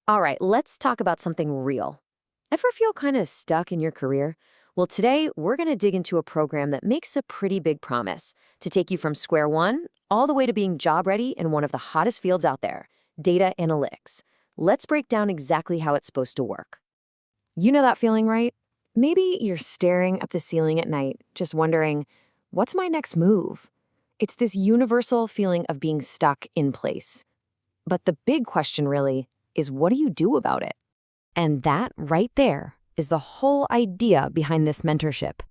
All right, let's talk about something real. Ever feel kind of stuck in your career? Well, today we're going to dig into a program that makes a pretty big promise to take you from square one all the way to being job ready in one of the hottest fields out there, data analytics. Let's break down exactly how it's supposed to work. You know that feeling, right? Maybe you're staring at the ceiling at night, just wondering, what's my next move? It's this universal feeling of being stuck in place. But the big question really is, what do you do about it? And that right there is the whole idea behind this mentorship.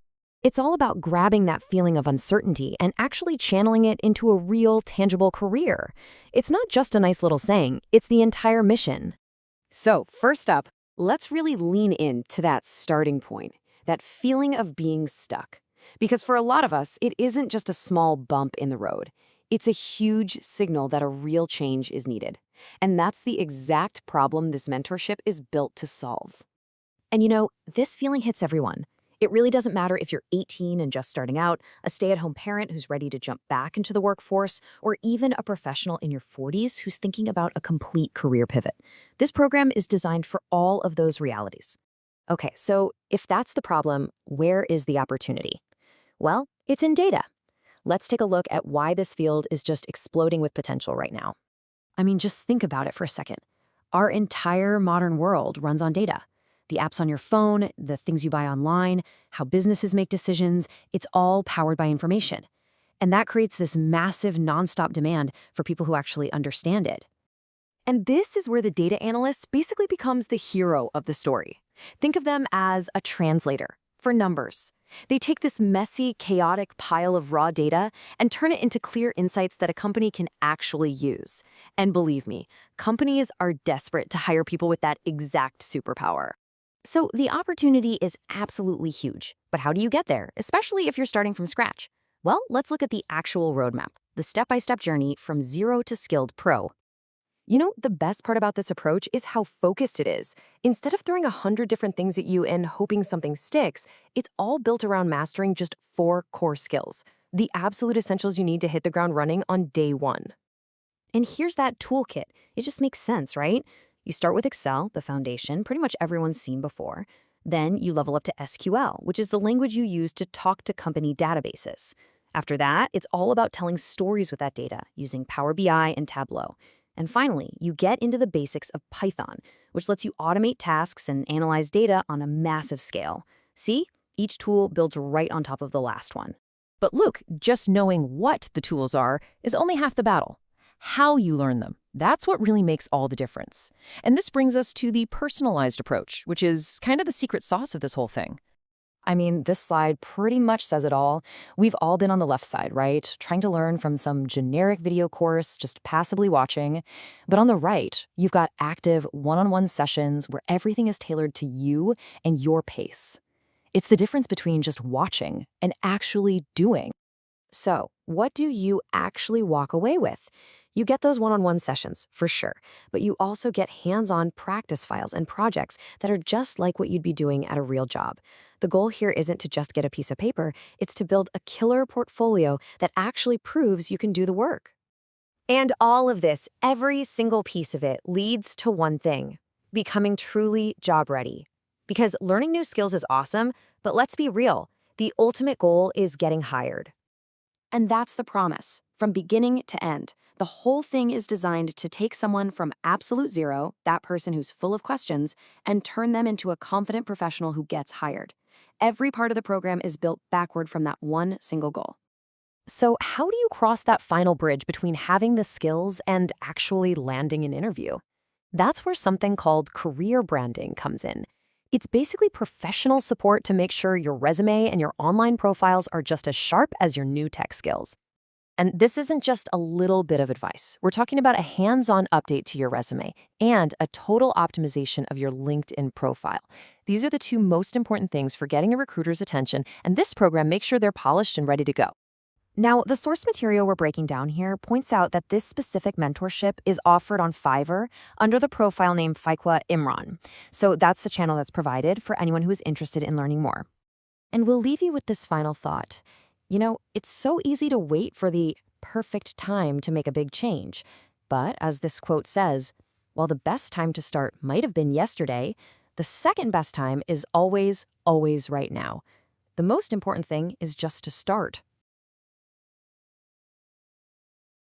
It's all about grabbing that feeling of uncertainty and actually channeling it into a real, tangible career. It's not just a nice little saying, it's the entire mission. So, first up, let's really lean into that starting point, that feeling of being stuck. Because for a lot of us, it isn't just a small bump in the road. It's a huge signal that a real change is needed. And that's the exact problem this mentorship is built to solve. And this feeling hits everyone. It really doesn't matter if you're 18 and just starting out, a stay-at-home parent who's ready to jump back into the workforce, or even a professional in your 40s who's thinking about a complete career pivot. This program is designed for all of those realities. Okay, so if that's the problem, where is the opportunity? Well, it's in data. Let's take a look at why this field is just exploding with potential right now. I mean, just think about it for a second. Our entire modern world runs on data. The apps on your phone, the things you buy online, how businesses make decisions, it's all powered by information. And that creates this massive nonstop demand for people who actually understand it. And this is where the data analyst basically becomes the hero of the story. Think of them as a translator for numbers. They take this messy, chaotic pile of raw data and turn it into clear insights that a company can actually use. And believe me, companies are desperate to hire people with that exact superpower. So the opportunity is absolutely huge. But how do you get there, especially if you're starting from scratch? Well, let's look at the actual roadmap, the step-by-step journey from zero to skilled pro. The best part about this approach is how focused it is. Instead of throwing 100 different things at you and hoping something sticks, it's all built around mastering just 4 core skills, the absolute essentials you need to hit the ground running on day one. And here's that toolkit. It just makes sense, right? You start with Excel, the foundation, pretty much everyone's seen before. Then you level up to SQL, which is the language you use to talk to company databases. After that, it's all about telling stories with that data using Power BI and Tableau. And finally, you get into the basics of Python, which lets you automate tasks and analyze data on a massive scale. See? Each tool builds right on top of the last one. But look, just knowing what the tools are is only half the battle. How you learn them, that's what really makes all the difference. And this brings us to the personalized approach, which is kind of the secret sauce of this whole thing. I mean, this slide pretty much says it all. We've all been on the left side, right? Trying to learn from some generic video course, just passively watching. But on the right, you've got active one-on-one sessions where everything is tailored to you and your pace. It's the difference between just watching and actually doing. So, what do you actually walk away with? You get those one-on-one sessions, for sure, but you also get hands-on practice files and projects that are just like what you'd be doing at a real job. The goal here isn't to just get a piece of paper, it's to build a killer portfolio that actually proves you can do the work. And all of this, every single piece of it, leads to one thing: becoming truly job-ready. Because learning new skills is awesome, but let's be real, the ultimate goal is getting hired. And that's the promise, from beginning to end. The whole thing is designed to take someone from absolute zero, that person who's full of questions, and turn them into a confident professional who gets hired. Every part of the program is built backward from that one single goal. So how do you cross that final bridge between having the skills and actually landing an interview? That's where something called career branding comes in. It's basically professional support to make sure your resume and your online profiles are just as sharp as your new tech skills. And this isn't just a little bit of advice. We're talking about a hands-on update to your resume and a total optimization of your LinkedIn profile. These are the 2 most important things for getting a recruiter's attention, and this program makes sure they're polished and ready to go. Now, the source material we're breaking down here points out that this specific mentorship is offered on Fiverr under the profile name Fiqua Imran. So that's the channel that's provided for anyone who is interested in learning more. And we'll leave you with this final thought. It's so easy to wait for the perfect time to make a big change. But as this quote says, While the best time to start might have been yesterday, the second best time is always, always right now. The most important thing is just to start.